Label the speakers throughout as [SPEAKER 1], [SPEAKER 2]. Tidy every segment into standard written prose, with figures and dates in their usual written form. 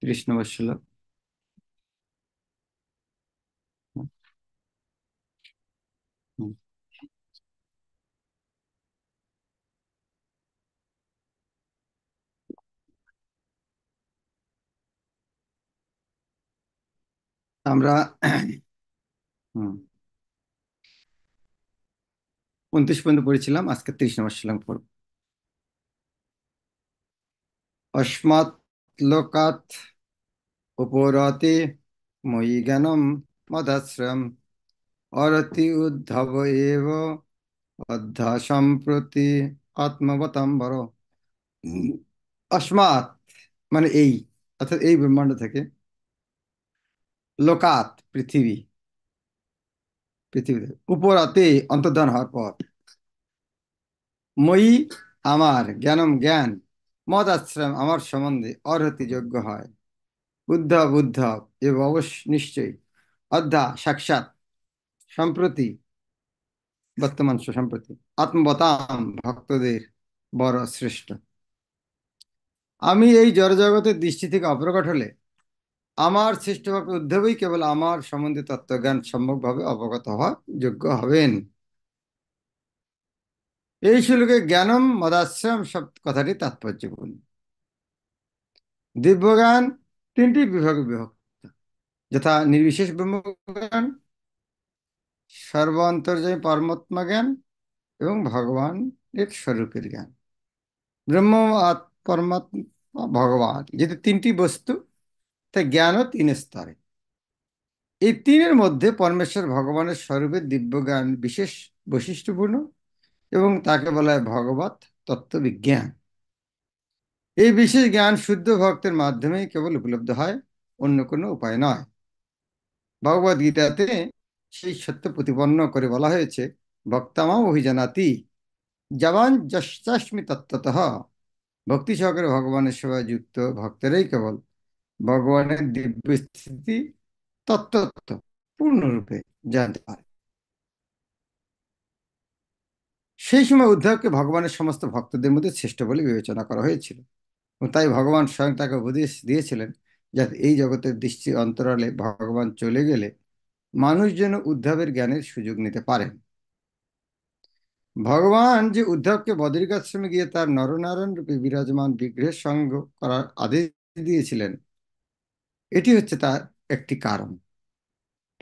[SPEAKER 1] কৃষ্ণ বৎসল। হুম। আমরা হুম 29 পর্যন্ত পড়েছিলাম, আজকে 30 নম্বর শ্লোক পড়ব। অস্মাৎ লোকাৎ উপরতে ময়ি জ্ঞানম মদাশ্রয়ম অরতি উদ্ধব এব অধ্যা সম্প্রতি আত্মবতম বর। অস্মাৎ মানে এই, অর্থাৎ এই ব্রহ্মাণ্ড থেকে, লোকাত পৃথিবী, পৃথিবীতে, উপরতে অন্তর্ধান হওয়ার পর, মই আমার, জ্ঞানম জ্ঞান, মদ আশ্রম আমার সম্বন্ধে, অরহতি যোগ্য হয়, উদ্ধব উদ্ধব এবং অবশ্য নিশ্চয়ই, অধ্যা সাক্ষাৎ, সম্প্রতি বর্তমান সম্প্রতি, আত্মবতাম ভক্তদের বড় শ্রেষ্ঠ। আমি এই জড়জগতের দৃষ্টি থেকে অপ্রকট হলে আমার শ্রেষ্ঠ ভক্ত উদ্ধবই কেবল আমার সম্বন্ধে তত্ত্বজ্ঞান সম্যকভাবে অবগত হওয়ার যোগ্য হবেন। এই শ্লোকে জ্ঞানম মদাশ্রম সব কথাটি তাৎপর্যপূর্ণ। দিব্যজ্ঞান তিনটি বিভাগে বিভক্ত, যথা নির্বিশেষ ব্রহ্মজ্ঞান, সর্ব অন্তর্যামী পরমাত্মা জ্ঞান এবং ভগবান এক স্বরূপের জ্ঞান। ব্রহ্ম আর পরমাত্মা ভগবান যেহেতু তিনটি বস্তু, তাই জ্ঞানও তিন স্তরে। এই তিনের মধ্যে পরমেশ্বর ভগবানের স্বরূপের দিব্য জ্ঞান বিশেষ বৈশিষ্ট্যপূর্ণ এবং তাকে বলা হয় ভগবত তত্ত্ববিজ্ঞান। এই বিশেষ জ্ঞান শুদ্ধ ভক্তের মাধ্যমেই কেবল উপলব্ধ হয়, অন্য কোনো উপায় নয়। ভগবদ গীতাতে সেই সত্য প্রতিপন্ন করে বলা হয়েছে, ভক্তামাম অভিজানাতি জবান যশ্চাস্মি তত্ত্বতঃ। ভক্তি সহকারে ভগবানের সেবায় যুক্ত ভক্তেরাই কেবল ভগবানের দিব্য স্থিতি তত্ত্ব পূর্ণরূপে জানতে পারে। সেই সময় উদ্ধবকে ভগবানের সমস্ত ভক্তদের মধ্যে শ্রেষ্ঠ বলে বিবেচনা করা হয়েছিল, এবং তাই ভগবান স্বয়ং তাকে উপদেশ দিয়েছিলেন, যাতে এই জগতের দৃষ্টি অন্তরালে ভগবান চলে গেলে মানুষ যেন উদ্ধবের জ্ঞানের সুযোগ নিতে পারেন। ভগবান যে উদ্ধবকে বদরিকাশ্রমে গিয়ে তার নরনারায়ণ রূপে বিরাজমান বিগ্রহের সঙ্গ করার আদেশ দিয়েছিলেন, এটি হচ্ছে তার একটি কারণ।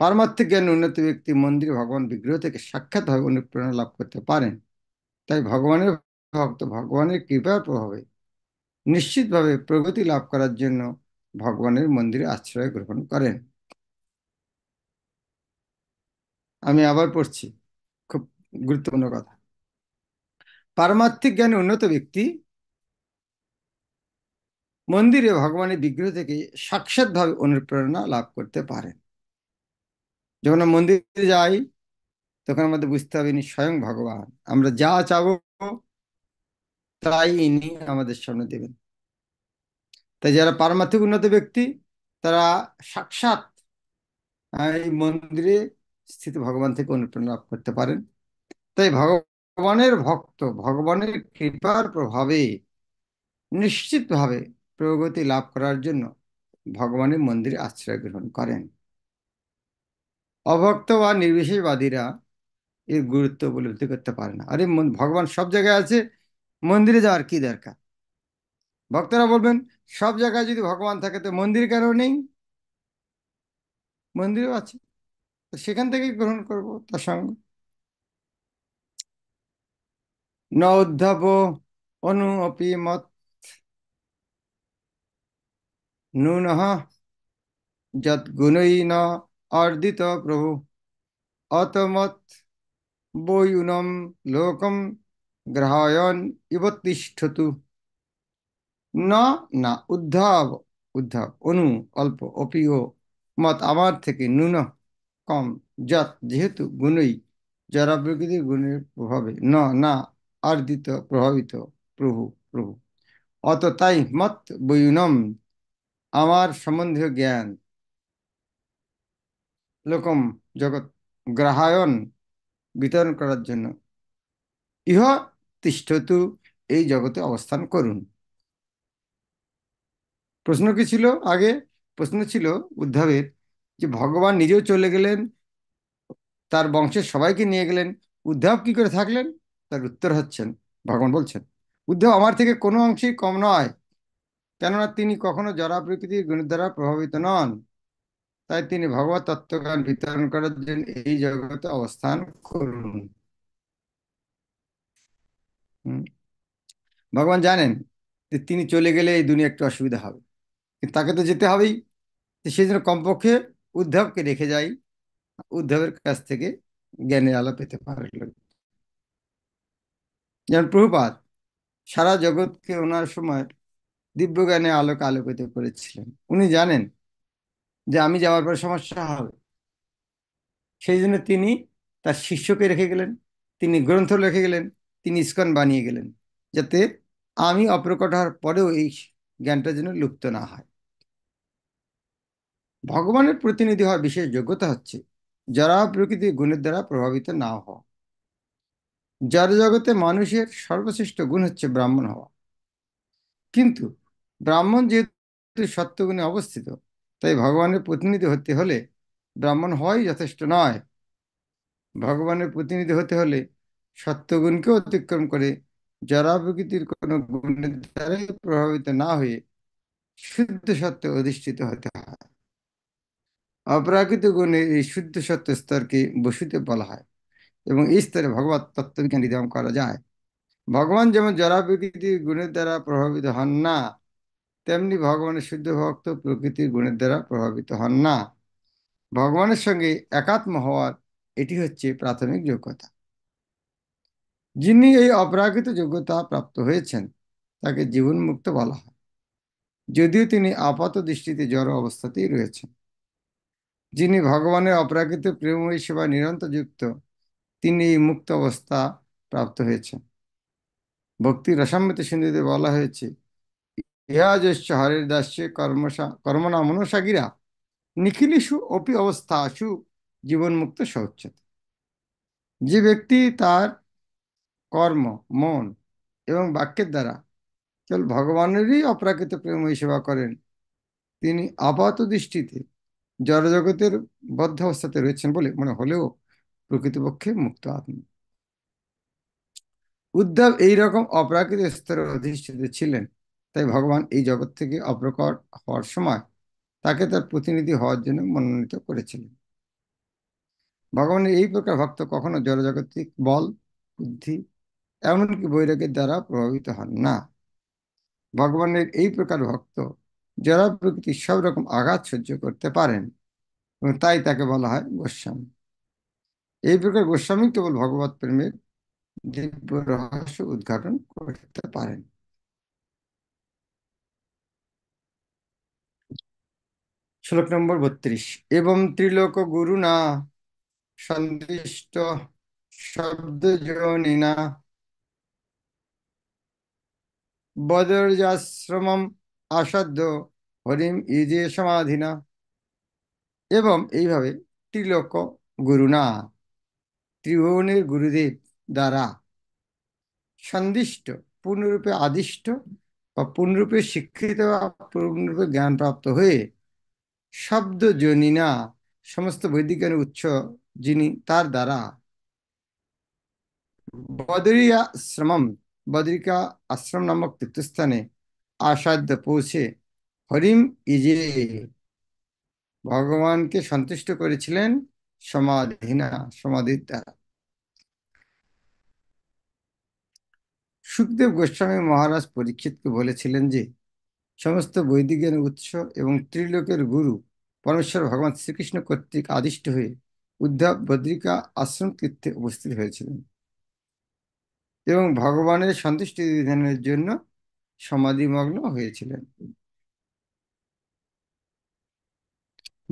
[SPEAKER 1] পারমার্থিক জ্ঞান উন্নত ব্যক্তি মন্দিরে ভগবান বিগ্রহ থেকে সাক্ষাৎভাবে অনুপ্রেরণা লাভ করতে পারেন। তাই ভগবানের ভক্ত ভগবানের কৃপার প্রভাবে নিশ্চিতভাবে প্রগতি লাভ করার জন্য ভগবানের মন্দিরে আশ্রয় গ্রহণ করেন। আমি আবার পড়ছি, খুব গুরুত্বপূর্ণ কথা। পারমার্থিক জ্ঞানে উন্নত ব্যক্তি মন্দিরে ভগবানের বিগ্রহ থেকে সাক্ষাৎভাবে অনুপ্রেরণা লাভ করতে পারেন। যখন আমরা মন্দিরে যাই, তখন আমাদের বুঝতে হবে ইনি স্বয়ং ভগবান। আমরা যা চাবো তাই ইনি আমাদের সামনে দেবেন। তাই যারা পারমার্থিক উন্নত ব্যক্তি, তারা সাক্ষাৎ এই মন্দিরে স্থিত ভগবান থেকে অনুপ্রেরণা লাভ করতে পারেন। তাই ভগবানের ভক্ত ভগবানের কৃপার প্রভাবে নিশ্চিতভাবে প্রগতি লাভ করার জন্য ভগবানের মন্দিরে আশ্রয় গ্রহণ করেন। অভক্ত বা নির্বিশেষবাদীরা এর গুরুত্ব উপলব্ধি করতে পারে না। আরে ভগবান সব জায়গায় আছে, মন্দিরে যাওয়ার কি দরকার? ভক্তরা বলবেন, সব জায়গায় যদি ভগবান থাকে তো মন্দির কেন নেই? মন্দিরও আছে, তো সেখান থেকে গ্রহণ করব তার সঙ্গ। ন উদ্ধব অনু অপি মত নূনঃ যৎ গুণৈ ন অর্দিত প্রভু অতমত বয়ুনম লোকম গ্রহায়ন ইব তিষ্ঠতু। ন না উদ্ধব, উদ্ধব অনু অল্প, অপি ও মত আমার থেকে, নূন কম, যত যেহেতু, গুণই জড় প্রকৃতির গুণের প্রভাবে, না আর্দিত প্রভাবিত, প্রভু প্রভু, অত তাই মত বয়ুনম আমার সম্বন্ধীয় জ্ঞান, লোকম জগৎ, গ্রাহায়ন বিতরণ করার জন্য, ইহ তিষ্ঠতু, এই জগতে অবস্থান করুন। প্রশ্ন কি ছিল আগে? প্রশ্ন ছিল উদ্ধবের যে ভগবান নিজেও চলে গেলেন, তার বংশের সবাইকে নিয়ে গেলেন, উদ্ধব কি করে থাকলেন? তার উত্তর হচ্ছেন, ভগবান বলছেন, উদ্ধব আমার থেকে কোনো অংশেই কম নয়, কেননা তিনি কখনো জড়া প্রকৃতির গুণের দ্বারা প্রভাবিত নন। তাই তিনি ভগবত তত্ত্বজ্ঞান বিতরণ করার জন্য এই জগতে অবস্থান করুন। হুম। ভগবান জানেন যে তিনি চলে গেলে এই দুনিয়া একটু অসুবিধা হবে, কিন্তু তাকে তো যেতে হবেই। তো সেই জন্য কমপক্ষে উদ্ধবকে রেখে যাই, উদ্ধবের কাছ থেকে জ্ঞানের আলো পেতে পারে লোক। যেমন প্রভুপাদ সারা জগৎকে ওনার সময় দিব্য জ্ঞানে আলোকে আলোকিত করেছিলেন। উনি জানেন যে আমি যাওয়ার পর সমস্যা হবে, সেই জন্য তিনি তার শিষ্যকে রেখে গেলেন, তিনি গ্রন্থ লিখে গেলেন, তিনি ইস্কন বানিয়ে গেলেন, যাতে আমি অপ্রকট হওয়ার পরেও এই জ্ঞানটা যেন লুপ্ত না হয়। ভগবানের প্রতিনিধি হওয়ার বিশেষ যোগ্যতা হচ্ছে যারা প্রকৃতির গুণের দ্বারা প্রভাবিত না হওয়া। যার জগতে মানুষের সর্বশ্রেষ্ঠ গুণ হচ্ছে ব্রাহ্মণ হওয়া, কিন্তু ব্রাহ্মণ যেহেতু সত্যগুণে অবস্থিত, তাই ভগবানের প্রতিনিধি হতে হলে ব্রাহ্মণ হওয়াই যথেষ্ট নয়। ভগবানের প্রতিনিধি হতে হলে সত্যগুণকে অতিক্রম করে জড়া প্রকৃতির কোনো গুণের দ্বারাই প্রভাবিত না হয়ে শুদ্ধ সত্য অধিষ্ঠিত হতে হয়। অপ্রাকৃত গুণের এই শুদ্ধ সত্য স্তরকে বসুতে বলা হয়, এবং এই স্তরে ভগবত তত্ত্বজ্ঞান নির্ধারণ করা যায়। ভগবান যেমন জড়া প্রকৃতির গুণের দ্বারা প্রভাবিত হন না, তেমনি ভগবানের শুদ্ধ ভক্ত প্রকৃতির গুণের দ্বারা প্রভাবিত হন না। ভগবানের সঙ্গে একাত্ম হওয়ার এটি হচ্ছে প্রাথমিক যোগ্যতা। যিনি এই অপ্রাকৃত যোগ্যতা প্রাপ্ত হয়েছেন তাকে জীবন মুক্ত বলা হয়, যদিও তিনি আপাত দৃষ্টিতে জড় অবস্থাতেই রয়েছেন। যিনি ভগবানের অপ্রাকৃত প্রেমময়ী সেবা নিরন্তর যুক্ত, তিনি এই মুক্ত অবস্থা প্রাপ্ত হয়েছেন। ভক্তি রসামৃত সিন্ধুতে বলা হয়েছে, ইহা যস্য হরের দাস্য কর্মণা মনসাগিরা নিখিলেষু অপি অবস্থাসু জীবন মুক্ত শৌচ্যতে। যে ব্যক্তি তার কর্ম, মন এবং বাক্যের দ্বারা কেবল ভগবানেরই অপ্রাকৃত প্রেমময়ী সেবা করেন, তিনি আপাত দৃষ্টিতে জড়জগতের বদ্ধ অবস্থাতে রয়েছেন বলে মনে হলেও প্রকৃতপক্ষে মুক্ত আত্মা। উদ্ধব এইরকম অপ্রাকৃত স্তরে অধিষ্ঠিত ছিলেন, তাই ভগবান এই জগৎ থেকে অপ্রকট হওয়ার সময় তাকে তার প্রতিনিধি হওয়ার জন্য মনোনীত করেছিলেন। ভগবানের এই প্রকার ভক্ত কখনো জড়জাগতিক বল, বুদ্ধি, এমনকি বৈরাগ্যের দ্বারা প্রভাবিত হন না। ভগবানের এই প্রকার ভক্ত যারা প্রকৃতির সব রকম আঘাত সহ্য করতে পারেন, এবং তাই তাকে বলা হয় গোস্বামী। এই প্রকার গোস্বামী কেবল ভগবত প্রেমের দিব্য রহস্য উদ্ঘাটন করতে পারেন। শ্লোক নম্বর 32। এবং ত্রিলোক গুরুনা সন্দিষ্ট শব্দ যোনিনা বদর্যাশ্রমম আসাধ্য হরিম ইজে সমাধিনা। এবং এইভাবে ত্রিলোক গুরুনা, ত্রিভুবনের গুরুদেব দ্বারা সন্দিষ্ট, পূর্ণরূপে আদিষ্ট বা পূর্ণরূপে শিক্ষিত বা পূর্ণরূপে জ্ঞানপ্রাপ্ত হয়ে শব্দ জনিনা, সমস্ত বৈদিক জ্ঞানের উৎস যিনি, তার দ্বারা বদরী আশ্রমম, বদরিকা আশ্রম নামক তীর্থস্থানে আসাধ্য পৌঁছে হরিম ইজে, ভগবানকে সন্তুষ্ট করেছিলেন সমাধিনা, সমাধির দ্বারা। সুখদেব গোস্বামী মহারাজ পরীক্ষিতকে বলেছিলেন যে সমস্ত বৈদিক জ্ঞানের উৎস এবং ত্রিলোকের গুরু পরমেশ্বর ভগবান শ্রীকৃষ্ণ কর্তৃক আদিষ্ট হয়ে উদ্ধব বদ্রিকা আশ্রম তীর্থে উপস্থিত হয়েছিলেন এবং ভগবানের সন্তুষ্টি বিধানের জন্য সমাধিমগ্ন হয়েছিলেন।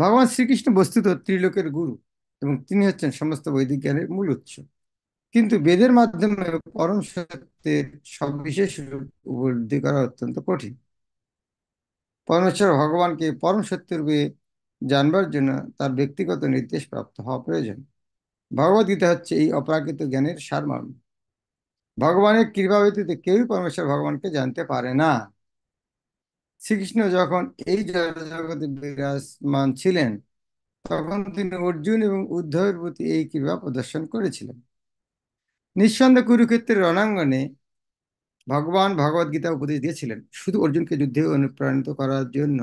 [SPEAKER 1] ভগবান শ্রীকৃষ্ণ বস্তুত ত্রিলোকের গুরু এবং তিনি হচ্ছেন সমস্ত বৈদিক জ্ঞানের মূল উৎস, কিন্তু বেদের মাধ্যমে পরম সত্যের সবিশেষ রূপ উপলব্ধি করা অত্যন্ত কঠিন। পরমেশ্বর ভগবানকে পরম সত্যরূপে জানবার জন্য তার ব্যক্তিগত নির্দেশ প্রাপ্ত হওয়া প্রয়োজন। ভগবদ্গীতা হচ্ছে এই অপ্রাকৃত জ্ঞানের সারমর্ম। ভগবানের কৃপা ব্যতীত কেউই পরমেশ্বর ভগবানকে জানতে পারে না। শ্রীকৃষ্ণ যখন এই জগতে বিরাজমান ছিলেন, তখন তিনি অর্জুন এবং উদ্ধবের প্রতি এই কৃপা প্রদর্শন করেছিলেন। নিঃসন্দেহে কুরুক্ষেত্রের রণাঙ্গনে ভগবান ভগবদ গীতা উপদেশ দিয়েছিলেন শুধু অর্জুনকে যুদ্ধে অনুপ্রাণিত করার জন্য,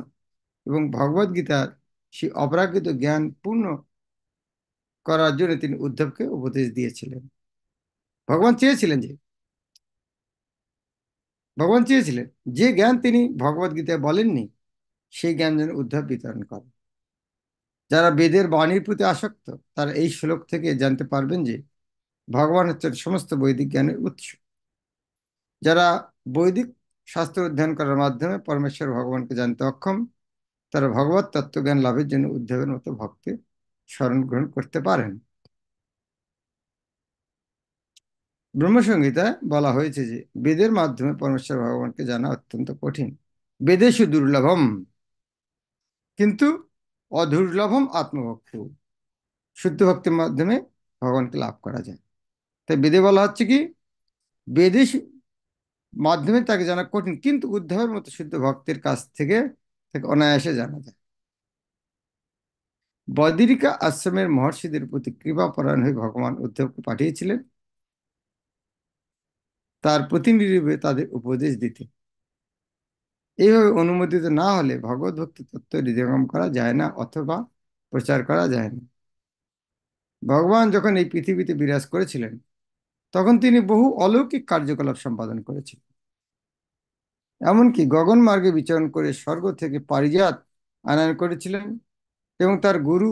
[SPEAKER 1] এবং ভগবদ গীতার সেই অপরাকৃত জ্ঞান পূর্ণ করার জন্য তিনি উদ্ধবকে উপদেশ দিয়েছিলেন। ভগবান চেয়েছিলেন যে ভগবান চেয়েছিলেন যে জ্ঞান তিনি ভগবদ গীতায় বলেননি, সেই জ্ঞান যেন উদ্ধব বিতরণ করে। যারা বেদের বাণীর প্রতি আসক্ত, তারা এই শ্লোক থেকে জানতে পারবেন যে ভগবান হচ্ছেন সমস্ত বৈদিক জ্ঞানের উৎস। যারা বৈদিক শাস্ত্র অধ্যয়ন করার মাধ্যমে পরমেশ্বর ভগবানকে জানতে অক্ষম, তারা ভগবত তত্ত্বজ্ঞান লাভের জন্য উদ্ধবের মতো ভক্তের শরণ গ্রহণ করতে পারেন। ব্রহ্মসংহিতায় বলা হয়েছে যে বেদের মাধ্যমে পরমেশ্বর ভগবানকে জানা অত্যন্ত কঠিন। বেদেষু দুর্লভম কিন্তু অদুর্লভম আত্মভক্তি। শুদ্ধ ভক্তির মাধ্যমে ভগবানকে লাভ করা যায়। তাই বেদে বলা হচ্ছে কি, বেদে মাধ্যমে তাকে জানা কঠিন, কিন্তু উদ্ধবের মতো শুদ্ধ ভক্তের কাছ থেকে তাকে অনায়াসে জানা যায়। বদরিকা আশ্রমের মহর্ষিদের প্রতি কৃপাপরায়ণ হয়ে ভগবান উদ্ধবকে পাঠিয়েছিলেন তার প্রতিনিধি রূপে তাদের উপদেশ দিতে। এইভাবে অনুমোদিত না হলে ভগবত ভক্তি তত্ত্ব হৃদয়ঙ্গম করা যায় না অথবা প্রচার করা যায় না। ভগবান যখন এই পৃথিবীতে বিরাজ করেছিলেন, তখন তিনি বহু অলৌকিক কার্যকলাপ সম্পাদন করেছিলেন। এমনকি গগন মার্গে বিচরণ করে স্বর্গ থেকে পারিজাত আনয়ন করেছিলেন এবং তার গুরু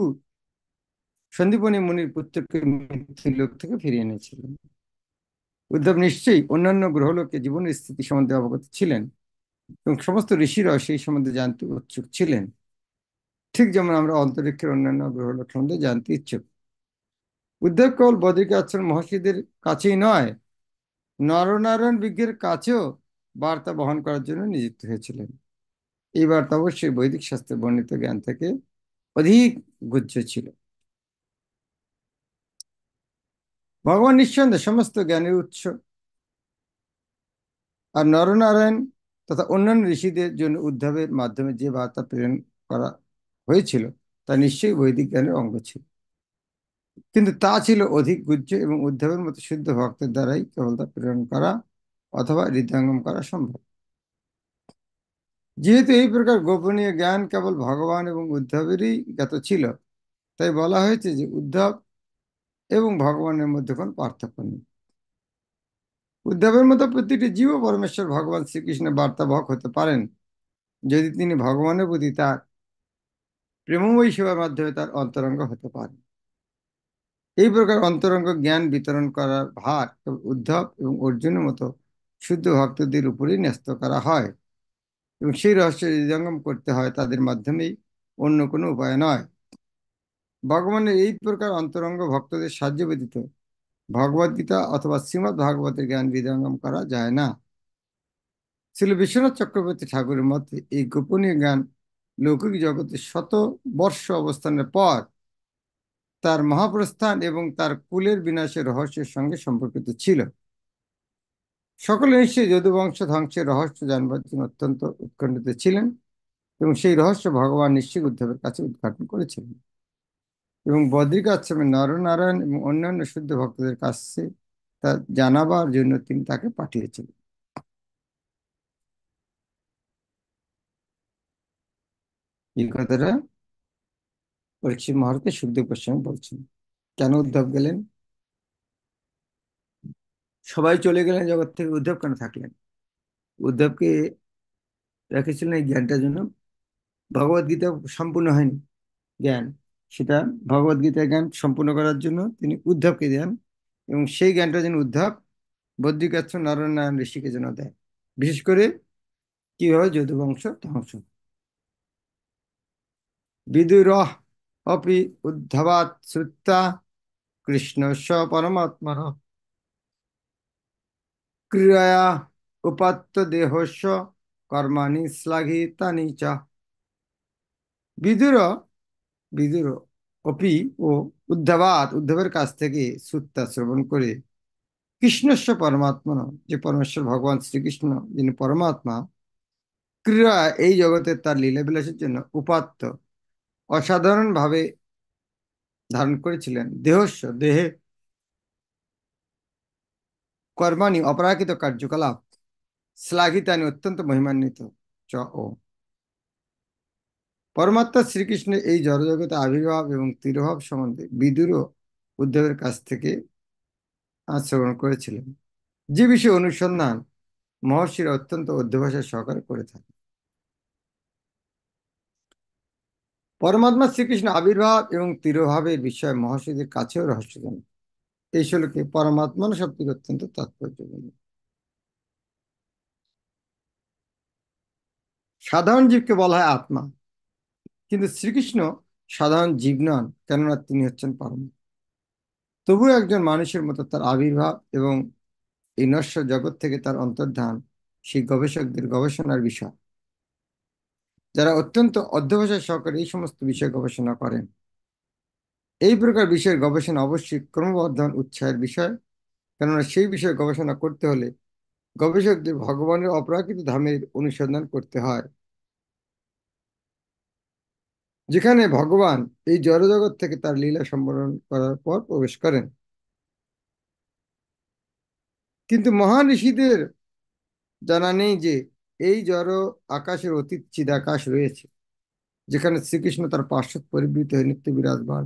[SPEAKER 1] সন্দীপনী মুনির পুত্রকে মৃত্যুলোক থেকে ফিরিয়ে এনেছিলেন। উদ্ধব নিশ্চয়ই অন্যান্য গ্রহলোকে জীবনের স্থিতি সম্বন্ধে অবগত ছিলেন এবং সমস্ত ঋষিরাও সেই সম্বন্ধে জানতে উৎসুক ছিলেন, ঠিক যেমন আমরা অন্তরিক্ষের অন্যান্য গ্রহলোক সম্বন্ধে জানতে ইচ্ছুক। উদ্ধব কেবল বদ্রিকা আশ্রম মহর্ষিদের কাছেই নয়, নরনারায়ণ বিজ্ঞের কাছেও বার্তা বহন করার জন্য নিযুক্ত হয়েছিলেন। এই বার্তা অবশ্যই বৈদিক শাস্ত্রে বর্ণিত জ্ঞান থেকে অধিক গুহ্য ছিল। ভগবান নিঃসন্দেহে সমস্ত জ্ঞানের উৎস, আর নরনারায়ণ তথা অন্যান্য ঋষিদের জন্য উদ্ধবের মাধ্যমে যে বার্তা প্রেরণ করা হয়েছিল তা নিশ্চয়ই বৈদিক জ্ঞানের অঙ্গ ছিল, কিন্তু তা ছিল অধিক গুহ্য এবং উদ্ধবের মতো শুদ্ধ ভক্তের দ্বারাই কেবল তা প্রেরণ করা অথবা হৃদয়ঙ্গম করা সম্ভব। যেহেতু এই প্রকার গোপনীয় জ্ঞান কেবল ভগবান এবং উদ্ধবেরই জ্ঞাত ছিল, তাই বলা হয়েছে যে উদ্ধব এবং ভগবানের মধ্যে কোনো পার্থক্য নেই। উদ্ধবের মতো প্রতিটি জীব পরমেশ্বর ভগবান শ্রীকৃষ্ণের বার্তাবহক হতে পারেন যদি তিনি ভগবানের প্রতি তার প্রেমময়ী সেবার মাধ্যমে তার অন্তরঙ্গ হতে পারেন। এই প্রকার অন্তরঙ্গ জ্ঞান বিতরণ করার ভার কেবল উদ্ধব এবং অর্জুনের মতো শুদ্ধ ভক্তদের উপরেই ন্যস্ত করা হয়, এবং সেই রহস্য হৃদয়ঙ্গম করতে হয় তাদের মাধ্যমেই, অন্য কোনো উপায় নয়। ভগবানের এই প্রকার অন্তরঙ্গ ভক্তদের সাহায্য ব্যতীত ভগবদ্গীতা অথবা শ্রীমদ্ ভাগবতের জ্ঞান হৃদয়ঙ্গম করা যায় না। শ্রীল বিশ্বনাথ চক্রবর্তী ঠাকুরের মতে এই গোপনীয় জ্ঞান লৌকিক জগতে শত বর্ষ অবস্থানের পর তার মহাপ্রস্থান এবং তার কুলের বিনাশের রহস্যের সঙ্গে সম্পর্কিত ছিল। সকলে নিশ্চয়ই যদুবংশ ধ্বংসের রহস্য জানবার জন্য অত্যন্ত উৎকণ্ঠিত ছিলেন, এবং সেই রহস্য ভগবান নিশ্চয়ই উদ্ধবের কাছে উদ্ঘাটন করেছিলেন, এবং বদ্রিকা আশ্রমে নরনারায়ণ এবং অন্যান্য শুদ্ধ ভক্তদের কাছে তা জানাবার জন্য তিনি তাকে পাঠিয়েছিলেন। এই কথাটা পরীক্ষিত মহারাজকে সুখদেব গোস্বামী বলছেন। কেন উদ্ধব গেলেন? সবাই চলে গেলেন জগৎ থেকে, উদ্ধব কেন থাকলেন? উদ্ধবকে রেখেছিলেন এই জ্ঞানটার জন্য। ভগবদ গীতা সম্পূর্ণ হয়নি জ্ঞান, সেটা ভগবদ গীতার জ্ঞান সম্পূর্ণ করার জন্য তিনি উদ্ধবকে দেন, এবং সেই জ্ঞানটা যেন উদ্ধব বদ্রিকাশ্রম নারায়ণ ঋষিকে যেন দেয়, বিশেষ করে কিভাবে যদুবংশ ধ্বংস। বিদুরঃ অপি উদ্ধবাৎ শ্রুত্বা কৃষ্ণস্য পরমাত্মনঃ ক্রিয়া উপাত্ত দেহস্য কর্মাণি শ্লাঘিতানি চ। বিদুর বিদুর অপি ও উদ্ধবাৎ উদ্ধবের কাছ থেকে শ্রুত্তা শ্রবণ করে কৃষ্ণস্য পরমাত্মন, যে পরমেশ্বর ভগবান শ্রীকৃষ্ণ যিনি পরমাত্মা, ক্রীড়া এই জগতে তার লীলাবিলাসের জন্য উপাত্ত অসাধারণ ভাবে ধারণ করেছিলেন। দেহস্য দেহে কর্মাণি অপরাকৃত কার্যকলাপ শ্লাঘিতানি অত্যন্ত মহিমান্বিত চ ও পরমাত্মা শ্রীকৃষ্ণের এই জড়জগতে আবির্ভাব এবং তিরোভাব সম্বন্ধে বিদুর ও উদ্ধবের কাছ থেকে শ্রবণ করেছিলেন, যে বিষয়ে অনুসন্ধান মহর্ষিরা অত্যন্ত অধ্যবসায় সহকারে করে থাকে। পরমাত্মা শ্রীকৃষ্ণ আবির্ভাব এবং তিরোভাবের বিষয়ে মহর্ষিদের কাছেও রহস্যজনক। এই শ্লোকে পরমাত্মা শব্দটি অত্যন্ত তাৎপর্যপূর্ণ। সাধারণ জীবকে বলা হয় আত্মা, কিন্তু শ্রীকৃষ্ণ সাধারণ জীব নন, কেননা তিনি হচ্ছেন পরম। তবুও একজন মানুষের মতো তার আবির্ভাব এবং এই নশ্বর জগৎ থেকে তার অন্তর্ধান সেই গবেষকদের গবেষণার বিষয়, যারা অত্যন্ত অধ্যবসায় সহকারে এই সমস্ত বিষয় গবেষণা করেন। এই প্রকার বিষয়ের গবেষণা অবশ্যই ক্রমবর্ধমান উৎসাহের বিষয়, কেননা সেই বিষয়ে গবেষণা করতে হলে গবেষকদের ভগবানের অপ্রাকৃত ধামের অনুসন্ধান করতে হয়, যেখানে ভগবান এই জড়জগৎ থেকে তার লীলা সম্বরণ করার পর প্রবেশ করেন। কিন্তু মহান ঋষিদের জানা নেই যে এই জড় আকাশের অতীত চিদাকাশ রয়েছে, যেখানে শ্রীকৃষ্ণ তার পার্শ্বদ পরিবৃত হয়ে নিত্য বিরাজমান।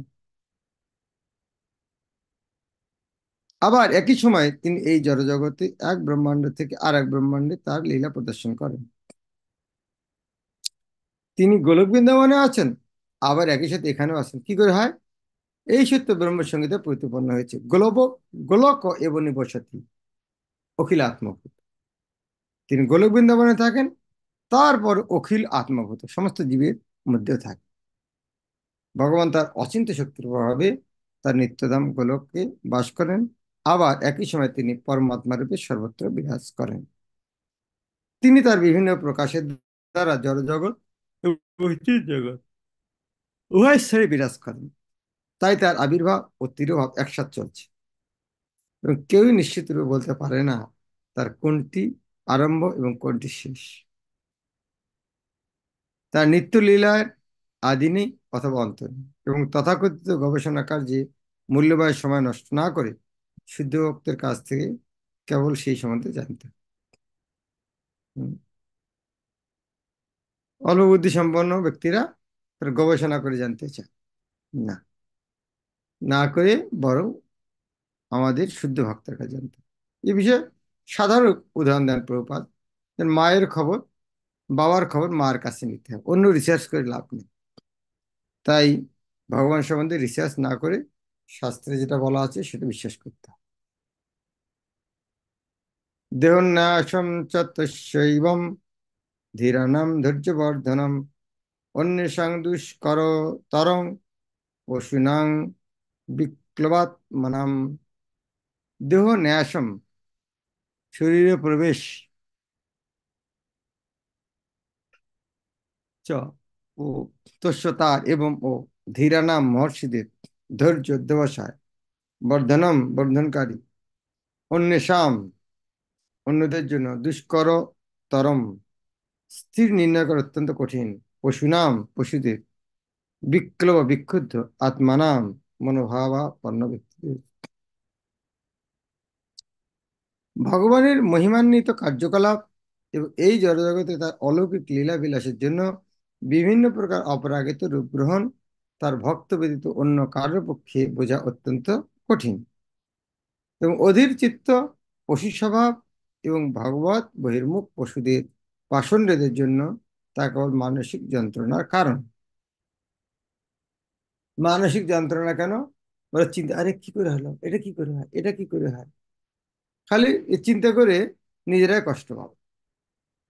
[SPEAKER 1] আবার একই সময় তিনি এই জড়জগতে এক ব্রহ্মাণ্ড থেকে আর এক ব্রহ্মাণ্ডে তার লীলা প্রদর্শন করেন। তিনি গোলক বৃন্দাবনে আছেন, আবার একই সাথে এখানেও আছেন। কি করে হয়? এই সত্য ব্রহ্মসংগীতে প্রতিপন্ন হয়েছে। গোলক এবং বসতি অখিল আত্মভূত। তিনি গোলক বৃন্দাবনে থাকেন, তারপর অখিল আত্মভূত সমস্ত জীবের মধ্যেও থাকে। ভগবান তার অচিন্ত্য শক্তির প্রভাবে তার নিত্যধাম গোলকে বাস করেন, আবার একই সময় তিনি পরমাত্মা রূপে সর্বত্র বিরাজ করেন। তিনি তার বিভিন্ন প্রকাশের দ্বারা জড়জগৎ এবং চিৎ জগৎ উভয় স্তরে বিরাজ করেন। তাই তার আবির্ভাব ও তিরোভাব একসাথে চলছে, এবং কেউই নিশ্চিত রূপে বলতে পারে না তার কোনটি আরম্ভ এবং কোনটি শেষ। তার নিত্য লীলার আদি নেই অথবা অন্ত নেই, এবং তথাকথিত গবেষণা কার্যে মূল্যবান সময় নষ্ট না করে শুদ্ধ ভক্তের কাছ থেকে কেবল সেই সম্বন্ধে জানতে হবে। অল্প বুদ্ধি সম্পন্ন ব্যক্তিরা তার গবেষণা করে জানতে চায় না, না করে বরং আমাদের শুদ্ধ ভক্তের কাছে জানতে হবে। এই বিষয়ে সাধারণ উদাহরণ দেন প্রভুপাদ। মায়ের খবর, বাবার খবর মার কাছে নিতে হবে, অন্য রিসার্চ করে লাভ নেই। তাই ভগবান সম্বন্ধে রিসার্চ না করে শাস্ত্রে যেটা বলা আছে সেটা বিশ্বাস করতে হবে। দেহন্যাসম চ তস্যৈবম ধীরাণম ধৈর্যবর্ধনম অন্যেষাং দুষ্কর তরং পশুনাং বিক্লবাত্মনাম। দেহ ন্যাসম, শরীরে প্রবেশ, চ ও তস্য তার এবং ও ধীরানাম মহর্ষিদের ধৈর্য অধ্যবসায়, বর্ধনম বর্ধনকারী, অন্যেষাম অন্যদের জন্য, দুষ্কর তরম স্থির নির্ণয় করা অত্যন্ত কঠিন, পশুনাম পশুদের, বিক্লব বিক্ষুব্ধ, আত্মানাম মনোভাবাপন্ন ব্যক্তিদের। ভগবানের মহিমান্বিত কার্যকলাপ এবং এই জড়জগতে তার অলৌকিক লীলা বিলাসের জন্য বিভিন্ন প্রকার অপরাগিত রূপ গ্রহণ তার ভক্ত ব্যতীত অন্য কারোর পক্ষে বোঝা অত্যন্ত কঠিন, এবং অধীর চিত্ত, পশু স্বভাব এবং ভগবত বহির্মুখ পশুদের পাষণ্ডদের জন্য তা কেবল মানসিক যন্ত্রণার কারণ। মানসিক যন্ত্রণা কেন? ওরা চিন্তা, আরে কি করে হলো, এটা কি করে হয়, এটা কি করে হয়, খালি চিন্তা করে নিজেরাই কষ্ট পাবে।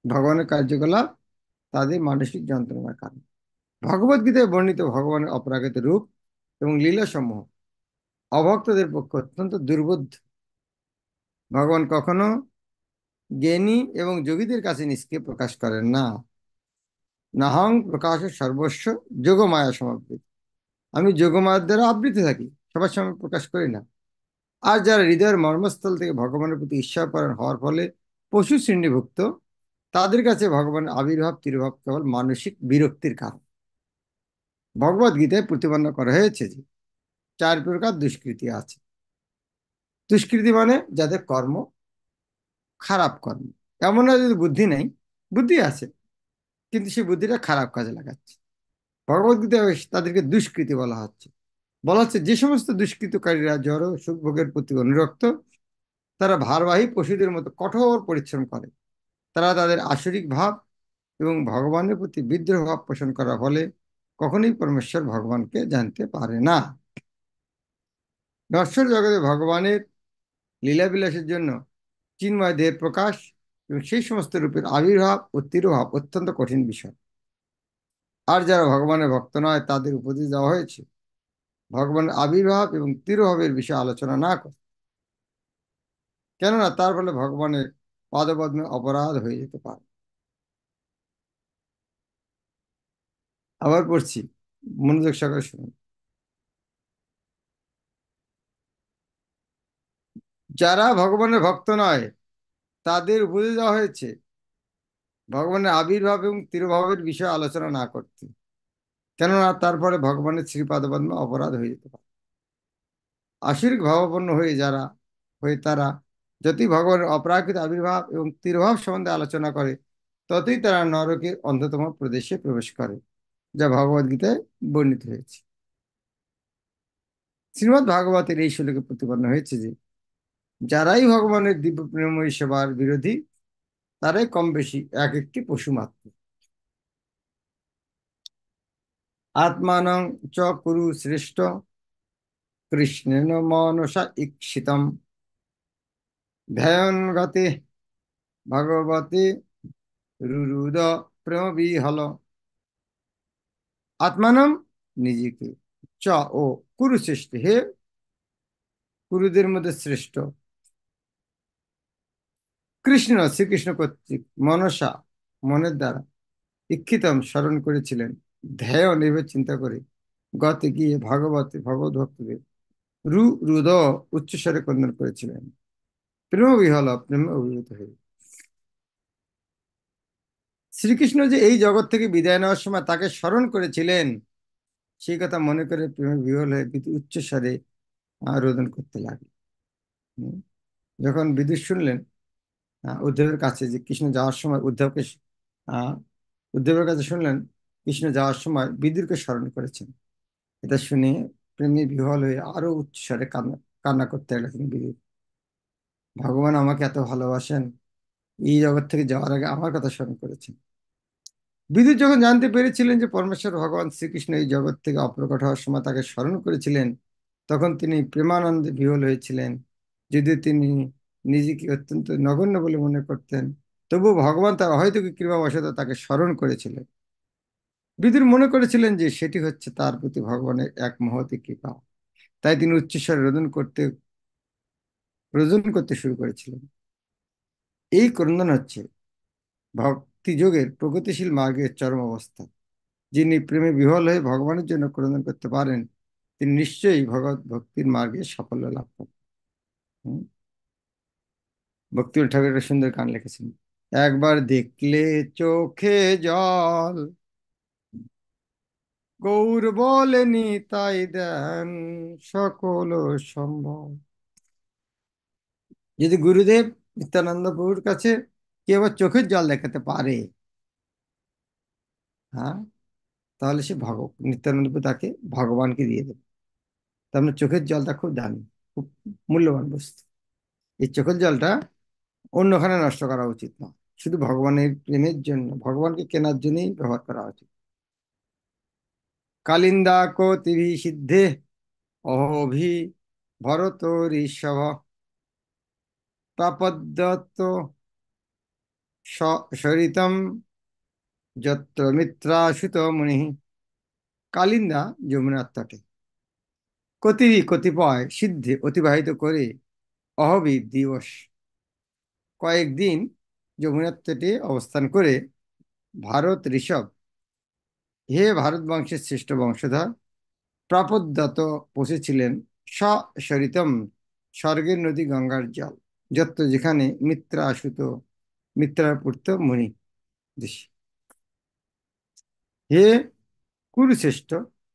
[SPEAKER 1] ভগবানের কার্যকলাপ তাদের মানসিক যন্ত্রণার কারণ। ভগবদ গীতায় বর্ণিত ভগবানের অপরাগিত রূপ এবং লীলাসমূহ অভক্তদের পক্ষে অত্যন্ত দুর্বোধ্য। ভগবান কখনো জ্ঞানী এবং যোগীদের কাছে নিজকে প্রকাশ করেন না। নাহং প্রকাশ সর্বস্ব যোগমায়া সমাবৃত। আমি যোগমায়ার দ্বারা আবৃত থাকি, সবার সামনে প্রকাশ করি না। আর যারা হৃদয়ের মর্মস্থল থেকে ভগবানের প্রতি ঈশ্বরপরায়ণ হওয়ার ফলে পশু শ্রেণীভুক্ত, তাদের কাছে ভগবানের আবির্ভাব তিরোভাব কেবল মানসিক বিরক্তির কারণ। ভগবদ গীতায় প্রতিপন্ন করা হয়েছে যে 4 প্রকার দুষ্কৃতি আছে। দুষ্কৃতি মানে যাদের কর্ম খারাপ কর্ম, এমন না যদি বুদ্ধি নেই, বুদ্ধি আছে কিন্তু সেই বুদ্ধিটা খারাপ কাজে লাগাচ্ছে। ভগবদ্গীতায় তাদেরকে দুষ্কৃতি বলা হচ্ছে যে সমস্ত দুষ্কৃতকারীরা জড় সুখ ভোগের প্রতি অনুরক্ত, তারা ভারবাহী পশুদের মতো কঠোর পরিশ্রম করে। তারা তাদের আসরিক ভাব এবং ভগবানের প্রতি বিদ্রোহ ভাব পোষণ করার ফলে কখনোই পরমেশ্বর ভগবানকে জানতে পারে না। নশ্বর জগতে ভগবানের লীলাবিলাসের জন্য চিন্ময় দেহের প্রকাশ এবং সেই সমস্ত রূপের আবির্ভাব ও তিরোভাব অত্যন্ত কঠিন বিষয়। আর যারা ভগবানের ভক্ত নয়, তাদের উপদেশ দেওয়া হয়েছে ভগবানের আবির্ভাব এবং তিরোভাবের বিষয়ে আলোচনা না করে, কেননা তার ফলে ভগবানের পাদপদ্মে অপরাধ হয়ে যেতে পারে। আবার পড়ছি, মনোযোগ সহকারে শুনুন। যারা ভগবানের ভক্ত নয়, তাদের উপদেশ দেওয়া হয়েছে ভগবানের আবির্ভাব এবং তিরোভাবের বিষয়ে আলোচনা না করতে, কেননা তার ফলে ভগবানের শ্রীপাদপদ্মে অপরাধ হয়ে যেতে পারে। আসরিক ভাবাপন্ন হয়ে তারা যতই ভগবানের অপ্রাকৃত আবির্ভাব এবং তিরোভাব সম্বন্ধে আলোচনা করে, ততই তারা নরকের অন্ধতম প্রদেশে প্রবেশ করে, যা ভগবদ গীতায় বর্ণিত হয়েছে। শ্রীমদ্ ভাগবতের এই শ্লোকে প্রতিপন্ন হয়েছে যে যারাই ভগবানের দিব্য প্রেমময়ী সেবার বিরোধী, তারাই কম বেশি এক একটি পশু মাত্র। আত্মানং চ কুরু শ্রেষ্ঠ কৃষ্ণেন মনসা ঈক্ষিতম ধ্যান গতে ভগবতে রুরুদ প্রেম বিহল। আত্মানম নিজেকে, চ ও কুরু শ্রেষ্ঠ, হে কুরুদের মধ্যে শ্রেষ্ঠ, কৃষ্ণ শ্রীকৃষ্ণ কর্তৃক মনসা মনের দ্বারা ইক্ষিতম স্মরণ করেছিলেন, ধ্যান এভাবে চিন্তা করে গতে গিয়ে ভাগবতে ভগবত ভক্তদের রু রুদ উচ্চস্বরে ক্রন্দন করেছিলেন, প্রেম বিহল প্রেমে অভিভূত হয়ে। শ্রীকৃষ্ণ যে এই জগৎ থেকে বিদায় নেওয়ার সময় তাকে স্মরণ করেছিলেন, সেই কথা মনে করে প্রেমে বিহল হয়ে উচ্চস্বরে রোদন করতে লাগলেন। হুম। যখন বিদুর শুনলেন উদ্ধবের কাছে যে কৃষ্ণ যাওয়ার সময় আহ উদ্ধবের কাছে শুনলেন কৃষ্ণ যাওয়ার সময় বিদুরকে স্মরণ করেছেন, এটা শুনে প্রেমে বিহ্বল হয়ে আরো উচ্চস্বরে কান্না কান্না করতে লাগলেন বিদুর। ভগবান আমাকে এত ভালোবাসেন, এই জগৎ থেকে যাওয়ার আগে আমার কথা স্মরণ করেছেন। বিদুর যখন জানতে পেরেছিলেন যে পরমেশ্বর ভগবান শ্রীকৃষ্ণ এই জগৎ থেকে অপ্রকট হওয়ার সময় তাকে স্মরণ করেছিলেন, তখন তিনি প্রেমানন্দে বিহ্বল হয়েছিলেন। যদিও তিনি নিজেকে অত্যন্ত নগণ্য বলে মনে করতেন, তবুও ভগবান তার অহৈতুকী কৃপাবশত তাকে স্মরণ করেছিলেন। বিদুর মনে করেছিলেন যে সেটি হচ্ছে তার প্রতি ভগবানের এক মহতী কৃপা, তাই তিনি উচ্চস্বরে রোদন করতে শুরু করেছিলেন। এই ক্রন্দন হচ্ছে ভক্তি যোগের প্রগতিশীল মার্গের চরম অবস্থা। যিনি প্রেমে বিহ্বল হয়ে ভগবানের জন্য ক্রন্দন করতে পারেন, তিনি নিশ্চয়ই ভগবত ভক্তির মার্গে সাফল্য লাভ করেন। হুম। ভক্তিনাথ ঠাকুর একটা সুন্দর গান লিখেছেন, একবার দেখলে চোখে জল গৌর বলেনি তাই দেন সকল সম্ভব। যদি গুরুদেব নিত্যানন্দ প্রভুর কাছে কেউ আবার চোখের জল দেখাতে পারে, হ্যাঁ, তাহলে সে নিত্যানন্দ প্রভু তাকে ভগবানকে দিয়ে দেবে। তার মানে চোখের জলটা খুব দামি, খুব মূল্যবান বস্তু। এই চোখের জলটা অন্যখানে নষ্ট করা উচিত না, শুধু ভগবানের প্রেমের জন্য, ভগবানকে কেনার জন্যই ব্যবহার করা উচিত। কালিন্দা কতিভি সিদ্ধে অহোভি ভরত ঋষভ প্রাপদ্যত সরিতম যত্র মিত্রাসুত মুনি। কালিন্দা যমুনার তটে কতিপয় সিদ্ধে অতিবাহিত করে অহবি দিবস কয়েকদিন যমুনার তটে অবস্থান করে ভারত ঋষভ, হে ভারত বংশের শ্রেষ্ঠ বংশধর, প্রাপদ্যত পৌঁছেছিলেন সরিতম স্বর্গের নদী গঙ্গার জল, যত্র যেখানে মিত্রা আসুত, মিত্রার পূর্ত মুনি ঋষি। হে কুরুশ্রেষ্ঠ,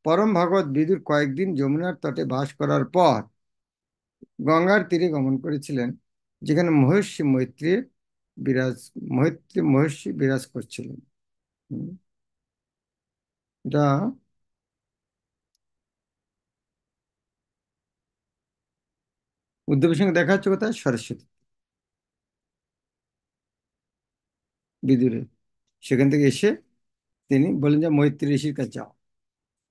[SPEAKER 1] পরম ভগবত বিদুর কয়েকদিন যমুনার তটে বাস করার পর গঙ্গার তীরে গমন করেছিলেন, যেখানে মহর্ষি মৈত্রী বিরাজ মহর্ষি বিরাজ করছিলেন। হুম, এটা উদ্ধবের সঙ্গে দেখা হচ্ছে কোথায়? সরস্বতী বিদুরে। সেখান থেকে এসে তিনি বলেন যে মৈত্রী ঋষির কাছে যাও।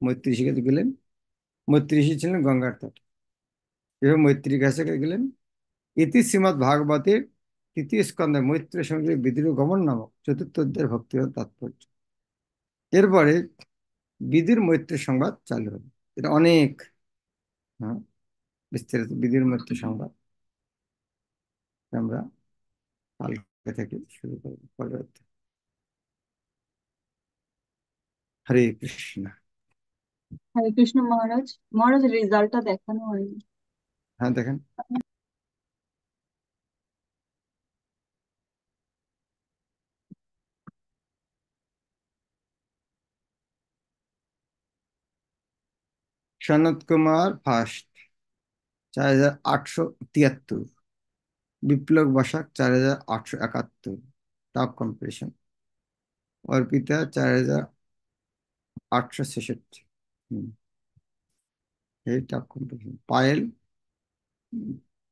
[SPEAKER 1] মৈত্রী ঋষির কাছে গেলেন। মৈত্রী ঋষি ছিলেন গঙ্গার তটে। এভাবে মৈত্রীর কাছে গেলেন। ইতি শ্রীমৎ ভাগবতের তৃতীয় স্কন্ধে মৈত্র সঙ্গে বিদুর গমন নামক চতুর্থ অধ্যায়ের ভক্তিগত তাৎপর্য। এরপরে বিদুর মৈত্র সংবাদ চালু হলো। এটা অনেক, হ্যাঁ, বিস্তারিত বিদুর মৈত্র সংবাদ আমরা কালকে থেকে শুরু করবো পরের অধ্যায়। হরে কৃষ্ণ।
[SPEAKER 2] হরে কৃষ্ণ মহারাজ। মহারাজ, রেজাল্টটা দেখানো হয়নি।
[SPEAKER 1] হ্যাঁ, দেখেন। সনত কুমার ফার্স্ট, 4873। বিপ্লব বসাক 4871, টপ কম্পিটিশন। অর্পিতা 4866। এই টপ কম্পিটিশন। পায়েল,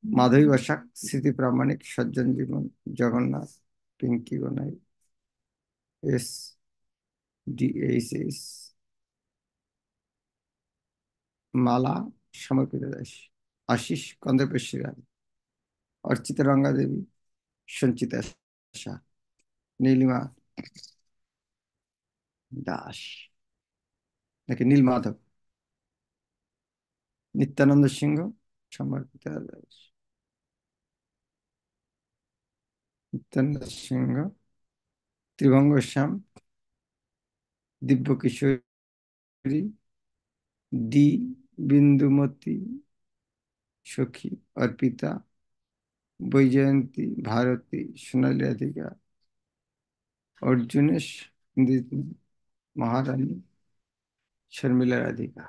[SPEAKER 1] মাধবী বসাক, স্মৃতি প্রামাণিক, সজ্জন জীবন, জগন্নাথ, পিঙ্কি গনাই, এস DHS, মালা, সমর্পিতা দাস, আশিস কন্দ্রপেশ্বরী রায়, অর্চিতা রঙ্গা দেবী, সঞ্চিতা শাহ, নীলিমা দাস নাকি নীলমাধব, নিত্যানন্দ সিংহ, সমর্পিতা দাস, নিত্যানন্দ সিংহ, ত্রিভঙ্গ শ্যাম, দিব্য কিশোরী, ডি বিন্দুমতি, সখী, অর্পিতা, বৈজয়ন্তী, ভারতী, সোনালী রাধিকা, অর্জুনেশ, মহারানী, শর্মিলা রাধিকা,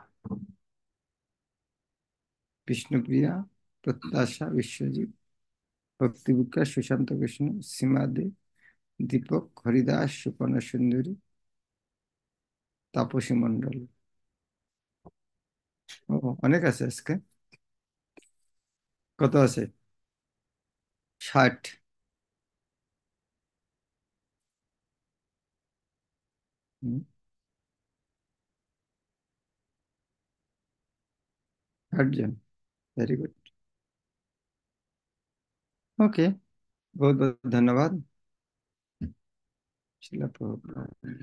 [SPEAKER 1] বিষ্ণুপ্রিয়া, প্রত্যাশা, বিশ্বজিৎ, ভক্তি বিকাশ, সুশান্ত কৃষ্ণ, সীমা দে, দীপক, হরিদাস, সুপর্ণা সুন্দরী, তাপসী মণ্ডল। ও, অনেক আছে আজকে। কত আছে? 60। 60 জন। Very good. ওকে, बहुत बहुत धन्यवाद। शिला प्रभुपाद।